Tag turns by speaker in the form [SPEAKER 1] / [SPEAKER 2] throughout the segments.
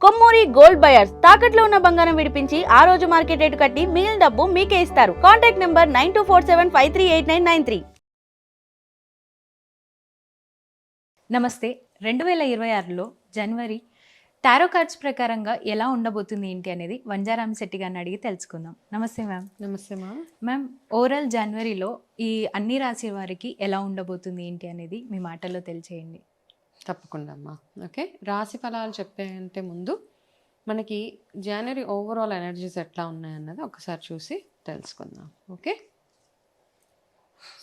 [SPEAKER 1] Kommuri gold buyers తాకట్లో ఉన్న బంగారం విడిపించి ఆ రోజు మార్కెట్ రేటు కట్టి మిగిలిన డబ్బు మీకే ఇస్తారు. Contact number 9247538993.
[SPEAKER 2] నమస్తే. 2026లో జనవరి టారో కార్డ్స్ ప్రకారంగా ఎలా ఉండబోతుంది ఏంటి అనేది వంజారాం శెట్టి గారిని అడిగి తెలుసుకుందాం. నమస్తే మ్యామ్.
[SPEAKER 3] నమస్తే
[SPEAKER 2] మ్యామ్, ఓవరాల్ జనవరిలో ఈ అన్ని రాశి వారికి ఎలా ఉండబోతుంది ఏంటి అనేది మీ మాటల్లో తెలియచేయండి.
[SPEAKER 3] తప్పకుండా అమ్మా. ఓకే, రాశి ఫలాలు చెప్పే ముందు మనకి జనవరి ఓవరాల్ ఎనర్జీస్ ఎట్లా ఉన్నాయన్నది ఒకసారి చూసి తెలుసుకుందాం. ఓకే,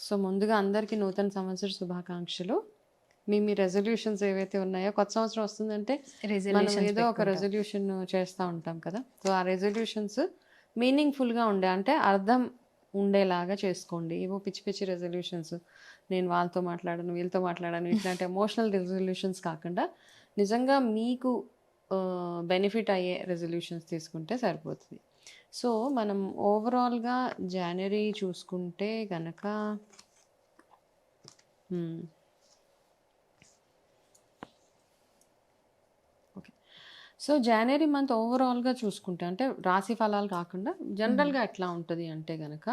[SPEAKER 3] సో ముందుగా అందరికీ నూతన సంవత్సర శుభాకాంక్షలు. మీ రెజల్యూషన్స్ ఏవైతే ఉన్నాయో, కొత్త సంవత్సరం వస్తుందంటే మనం ఏదో ఒక రెజల్యూషన్ చేస్తూ ఉంటాం కదా. సో ఆ రెజల్యూషన్స్ మీనింగ్ఫుల్గా ఉండే, అంటే అర్థం ఉండేలాగా చేసుకోండి. ఏవో పిచ్చి పిచ్చి రెజల్యూషన్స్, నేను వాళ్ళతో మాట్లాడను వీళ్ళతో మాట్లాడను ఇట్లాంటి ఎమోషనల్ రెజల్యూషన్స్ కాకుండా నిజంగా మీకు బెనిఫిట్ అయ్యే రెజల్యూషన్స్ తీసుకుంటే సరిపోతుంది. సో మనం ఓవరాల్గా జనవరి చూసుకుంటే కనుక ఓకే, సో జనవరి మంత్ ఓవరాల్గా చూసుకుంటే, అంటే రాశి ఫలాలు కాకుండా జనరల్గా ఎట్లా ఉంటుంది అంటే కనుక,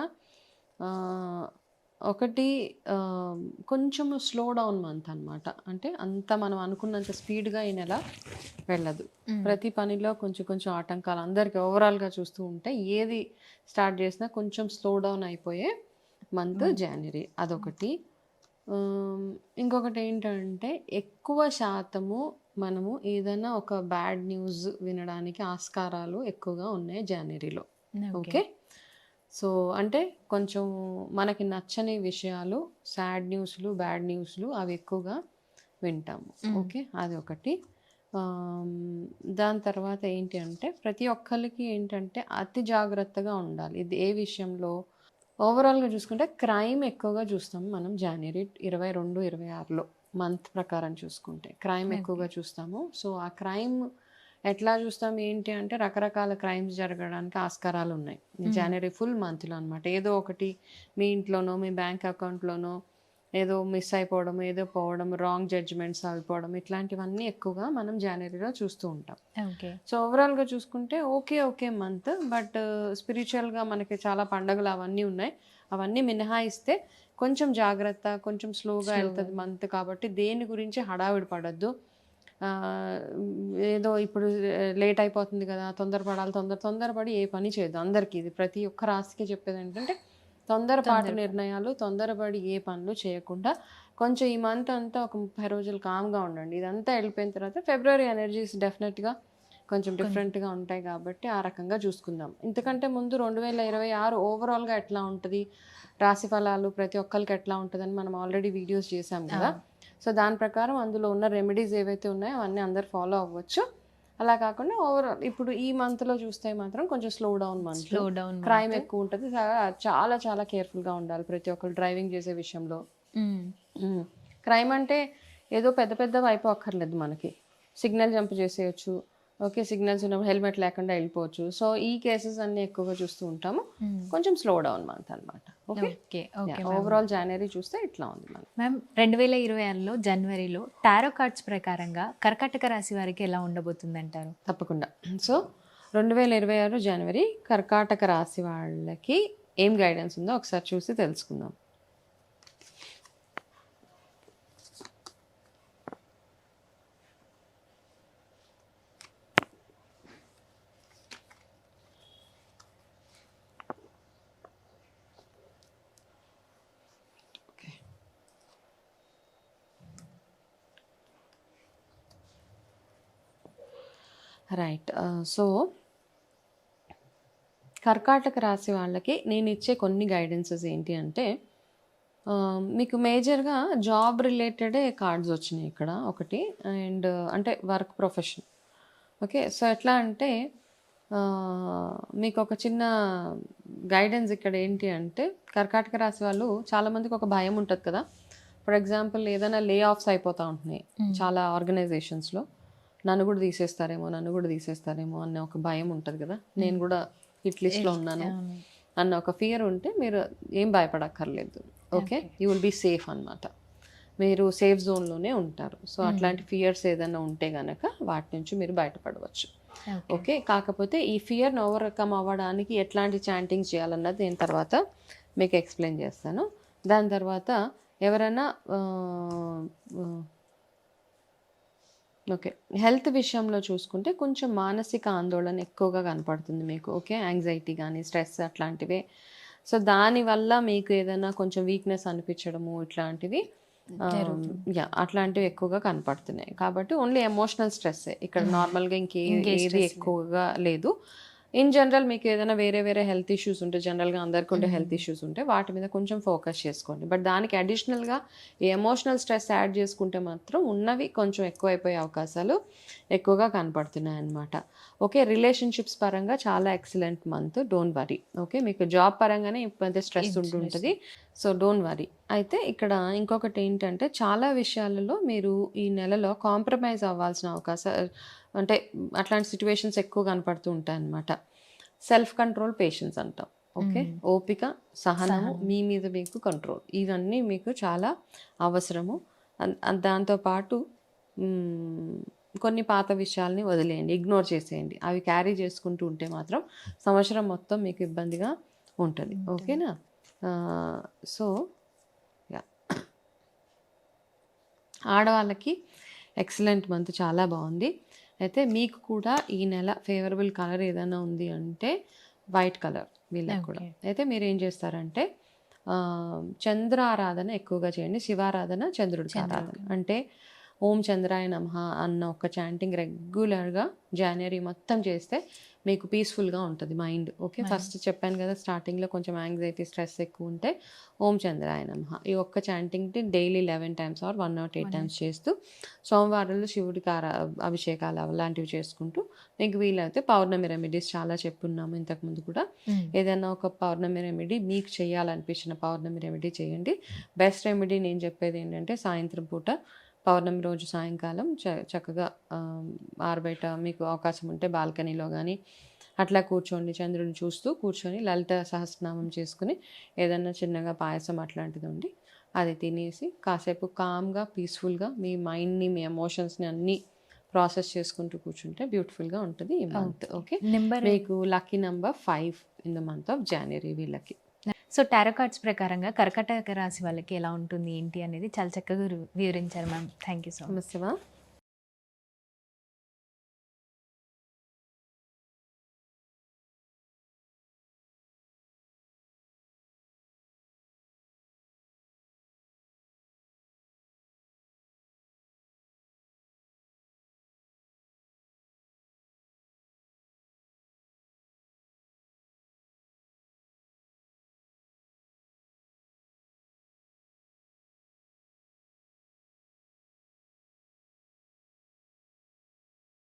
[SPEAKER 3] ఒకటి కొంచెము స్లో డౌన్ మంత్ అనమాట. అంటే అంత మనం అనుకున్నంత స్పీడ్గా ఈ నెల వెళ్ళదు. ప్రతి పనిలో కొంచెం కొంచెం ఆటంకాలు అందరికీ ఓవరాల్గా చూస్తూ ఉంటే, ఏది స్టార్ట్ చేసినా కొంచెం స్లో డౌన్ అయిపోయే మంత్ జనవరి. అదొకటి. ఇంకొకటి ఏంటంటే, ఎక్కువ శాతము మనము ఏదైనా ఒక బ్యాడ్ న్యూస్ వినడానికి ఆస్కారాలు ఎక్కువగా ఉన్నాయి జనవరిలో. ఓకే, సో అంటే కొంచెం మనకి నచ్చని విషయాలు, సాడ్ న్యూస్లు, బ్యాడ్ న్యూస్లు అవి ఎక్కువగా వింటాము. ఓకే, అది ఒకటి. దాని తర్వాత ఏంటి అంటే, ప్రతి ఒక్కరికి ఏంటంటే అతి జాగ్రత్తగా ఉండాలి. ఇది ఏ విషయంలో? ఓవరాల్గా చూసుకుంటే క్రైమ్ ఎక్కువగా చూస్తాము మనం జనవరి 22, 26లో మంత్ ప్రకారం చూసుకుంటే క్రైమ్ ఎక్కువగా చూస్తాము. సో ఆ క్రైమ్ ఎట్లా చూస్తాం ఏంటి అంటే, రకరకాల క్రైమ్స్ జరగడానికి ఆస్కారాలు ఉన్నాయి జనవరి ఫుల్ మంత్లో అనమాట. ఏదో ఒకటి మీ ఇంట్లోనో మీ బ్యాంక్ అకౌంట్లోనో ఏదో మిస్ అయిపోవడం, ఏదో పోవడం, రాంగ్ జడ్జిమెంట్స్ అయిపోవడం, ఇట్లాంటివన్నీ ఎక్కువగా మనం జనవరిలో చూస్తూ ఉంటాం. సో ఓవరాల్గా చూసుకుంటే ఓకే మంత్, బట్ స్పిరిచువల్గా మనకి చాలా పండుగలు అవన్నీ ఉన్నాయి. అవన్నీ మినహాయిస్తే కొంచెం జాగ్రత్త, కొంచెం స్లోగా వెళ్తుంది మంత్. కాబట్టి దేని గురించి హడావిడి పడద్దు. ఏదో ఇప్పుడు లేట్ అయిపోతుంది కదా, తొందరపడాలి, తొందరపడి ఏ పని చేయదు. అందరికీ ఇది ప్రతి ఒక్క రాశికి చెప్పేది ఏంటంటే, తొందరపాటు నిర్ణయాలు, తొందరపడి ఏ పనులు చేయకుండా కొంచెం ఈ మంత్ అంతా ఒక 30 రోజులు కామ్గా ఉండండి. ఇదంతా వెళ్ళిపోయిన తర్వాత ఫిబ్రవరి ఎనర్జీస్ డెఫినెట్గా కొంచెం డిఫరెంట్గా ఉంటాయి. కాబట్టి ఆ రకంగా చూసుకుందాం. ఇంతకంటే ముందు 2026 ఓవరాల్గా ఎట్లా ఉంటుంది, రాశి ఫలాలు ప్రతి ఒక్కరికి ఎట్లా ఉంటుందని మనం ఆల్రెడీ వీడియోస్ చేసాం కదా. సో దాని ప్రకారం అందులో ఉన్న రెమెడీస్ ఏవైతే ఉన్నాయో అవన్నీ అందరు ఫాలో అవ్వచ్చు. అలా కాకుండా ఓవరాల్ ఇప్పుడు ఈ మంత్లో చూస్తే మాత్రం కొంచెం స్లో డౌన్ మంత్, క్రైమ్ ఎక్కువ ఉంటుంది. చాలా చాలా కేర్ఫుల్గా ఉండాలి ప్రతి ఒక్కరు డ్రైవింగ్ చేసే విషయంలో. క్రైమ్ అంటే ఏదో పెద్ద పెద్దవి అయిపోక్కర్లేదు, మనకి సిగ్నల్ జంప్ చేసేయచ్చు. ఓకే, సిగ్నల్స్ ఉన్నప్పుడు హెల్మెట్ లేకుండా వెళ్ళిపోవచ్చు. సో ఈ కేసెస్ అన్ని ఎక్కువగా చూస్తూ ఉంటాము. కొంచెం స్లో డౌన్ మంత్ అనమాట. ఓకే, ఓవరాల్ జనవరి చూస్తే ఇట్లా ఉంది
[SPEAKER 2] మ్యామ్. 2026లో జనవరిలో టారో కార్డ్స్ ప్రకారంగా కర్కాటక రాశి వారికి ఎలా ఉండబోతుంది అంటారు?
[SPEAKER 3] తప్పకుండా. సో 2026 జనవరి కర్కాటక రాశి వాళ్ళకి ఏం గైడెన్స్ ఉందో ఒకసారి చూసి తెలుసుకుందాం. రైట్. సో కర్కాటక రాశి వాళ్ళకి నేను ఇచ్చే కొన్ని గైడెన్సెస్ ఏంటి అంటే, మీకు మేజర్గా జాబ్ రిలేటెడే కార్డ్స్ వచ్చినాయి ఇక్కడ ఒకటి. అండ్ అంటే వర్క్ ప్రొఫెషన్. ఓకే, సో ఎట్లా అంటే మీకు ఒక చిన్న గైడెన్స్ ఇక్కడ ఏంటి అంటే, కర్కాటక రాశి వాళ్ళు చాలామందికి ఒక భయం ఉంటుంది కదా. ఫర్ ఎగ్జాంపుల్ ఏదైనా లే ఆఫ్స్ అయిపోతూ ఉంటున్నాయి చాలా ఆర్గనైజేషన్స్లో. నన్ను కూడా తీసేస్తారేమో అన్న ఒక భయం ఉంటుంది కదా. నేను కూడా హిట్ లిస్ట్లో ఉన్నాను అన్న ఒక ఫియర్ ఉంటే మీరు ఏం భయపడక్కర్లేదు. Okay, you will be safe అన్నమాట. మీరు సేఫ్ జోన్లోనే ఉంటారు. సో అట్లాంటి ఫియర్స్ ఏదైనా ఉంటే కనుక వాటి నుంచి మీరు బయటపడవచ్చు. ఓకే, కాకపోతే ఈ ఫియర్ని ఓవర్కమ్ అవ్వడానికి ఎట్లాంటి చాంటింగ్ చేయాలన్నది నేను తర్వాత మీకు ఎక్స్ప్లెయిన్ చేస్తాను. దాని తర్వాత ఎవరైనా ఓకే, హెల్త్ విషయంలో చూసుకుంటే కొంచెం మానసిక ఆందోళన ఎక్కువగా కనపడుతుంది మీకు. ఓకే, యాంగ్జైటీ కానీ స్ట్రెస్ అట్లాంటివే. సో దానివల్ల మీకు ఏదైనా కొంచెం వీక్నెస్ అనిపించడము ఇట్లాంటివి అట్లాంటివి ఎక్కువగా కనపడుతున్నాయి. కాబట్టి ఓన్లీ ఎమోషనల్ స్ట్రెస్సే ఇక్కడ, నార్మల్గా ఏది ఎక్కువగా లేదు. ఇన్ జనరల్ మీకు ఏదైనా వేరే వేరే హెల్త్ ఇష్యూస్ ఉంటే, జనరల్గా అందరికీ ఉండే హెల్త్ ఇష్యూస్ ఉంటే వాటి మీద కొంచెం ఫోకస్ చేసుకోండి. బట్ దానికి అడిషనల్గా ఈ ఎమోషనల్ స్ట్రెస్ యాడ్ చేసుకుంటే మాత్రం ఉన్నవి కొంచెం ఎక్కువైపోయే అవకాశాలు ఎక్కువగా కనపడుతున్నాయి అన్నమాట. ఓకే, రిలేషన్షిప్స్ పరంగా చాలా excellent month, don't worry. Okay, మీకు జాబ్ పరంగానే ఇప్పుడు స్ట్రెస్ ఉంటుంటుంది, సో డోంట్ వరీ. అయితే ఇక్కడ ఇంకొకటి ఏంటంటే చాలా విషయాలలో మీరు ఈ నెలలో కాంప్రమైజ్ అవ్వాల్సిన అవకాశం, అంటే అట్లాంటి సిచ్యువేషన్స్ ఎక్కువ కనపడుతూ ఉంటాయి అన్నమాట. సెల్ఫ్ కంట్రోల్, పేషెన్స్ అంటాం. ఓకే, ఓపిక, సహనము, మీ మీద మీకు కంట్రోల్, ఇవన్నీ మీకు చాలా అవసరము. దాంతోపాటు కొన్ని పాత విషయాల్ని వదిలేయండి, ఇగ్నోర్ చేసేయండి. అవి క్యారీ చేసుకుంటూ ఉంటే మాత్రం సంవత్సరం మొత్తం మీకు ఇబ్బందిగా ఉంటుంది. ఓకేనా? సో ఆడవాళ్ళకి ఎక్సలెంట్ మంత్, చాలా బాగుంది. అయితే మీకు కూడా ఈ నెల ఫేవరబుల్ కలర్ ఏదైనా ఉంది అంటే వైట్ కలర్ వీళ్ళకి కూడా. అయితే మీరు ఏం చేస్తారంటే చంద్ర ఆరాధన ఎక్కువగా చేయండి. శివారాధన, చంద్రుడికి ఆరాధన. అంటే ఓం చంద్రాయ నమః అన్న ఒక చాంటింగ్ రెగ్యులర్గా జనవరి మొత్తం చేస్తే మీకు పీస్ఫుల్గా ఉంటుంది మైండ్. ఓకే, ఫస్ట్ చెప్పాను కదా స్టార్టింగ్లో కొంచెం యాంగ్జైటీ స్ట్రెస్ ఎక్కువ ఉంటే ఓం చంద్రాయ నమః ఈ ఒక్క చాంటింగ్ని డైలీ 11 times ఆర్ 108 times చేస్తూ, సోమవారాలు శివుడికి అభిషేకాలు అలాంటివి చేసుకుంటూ, మీకు వీలైతే పౌర్ణమి రెమెడీస్ చాలా చెప్పున్నాము ఇంతకుముందు కూడా. ఏదైనా ఒక పౌర్ణమి రెమెడీ మీకు చేయాలనిపించిన పౌర్ణమి రెమెడీ చేయండి. బెస్ట్ రెమెడీ నేను చెప్పేది ఏంటంటే సాయంత్రం పూట, పౌర్ణమి రోజు సాయంకాలం చక్కగా ఆరుబయట మీకు అవకాశం ఉంటే బాల్కనీలో కానీ అట్లా కూర్చోండి, చంద్రుని చూస్తూ కూర్చొని లలిత సహస్రనామం చేసుకుని ఏదన్నా చిన్నగా పాయసం అట్లాంటిది ఉండి అది తినేసి కాసేపు కామ్గా, పీస్ఫుల్గా మీ మైండ్ని, మీ ఎమోషన్స్ని అన్నీ ప్రాసెస్ చేసుకుంటూ కూర్చుంటే బ్యూటిఫుల్గా ఉంటుంది ఈ మంత్. ఓకే, మీకు lucky number 5 in the month of January వీళ్ళకి.
[SPEAKER 2] సో టారో కార్డ్స్ ప్రకారంగా కర్కాటక రాశి వాళ్ళకి ఎలా ఉంటుంది ఏంటి అనేది చాలా చక్కగా వివరించారు ma'am. Thank you so much.
[SPEAKER 3] నమస్తే.